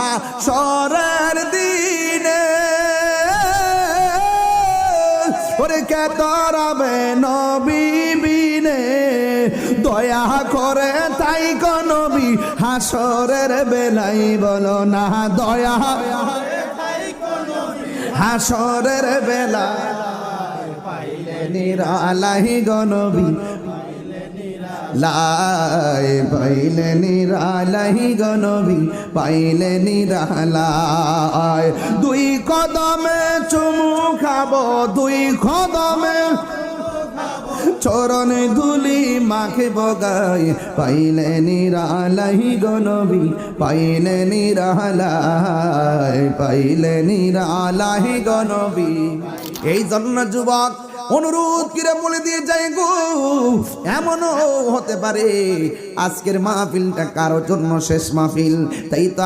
হাসরের দিনে ওরে কে তরাবে নবী বিনে দয়া করে তাই গো নবী হাসরের বেলাই বলো না দয়া হাসরের বেলায় পাইলে নিরালাই গো নবী লাই পাইলে নিরালাই গো নবী পাইলে নিরালাই দুই কদমে চুমু খাবো দুই কদমে চরণ ধুলি মাখে বগাই পাইলে নিরালাই গো নবী পাইলে নিরালাই পাইলে নিরালাই গো নবী। এই জন্য যুবক অনুরোধ করে বলে দিয়ে যাই গো, এমনও হতে পারে আজকের মাহফিলটা কারোর জন্য শেষ মাহফিল, তাই তো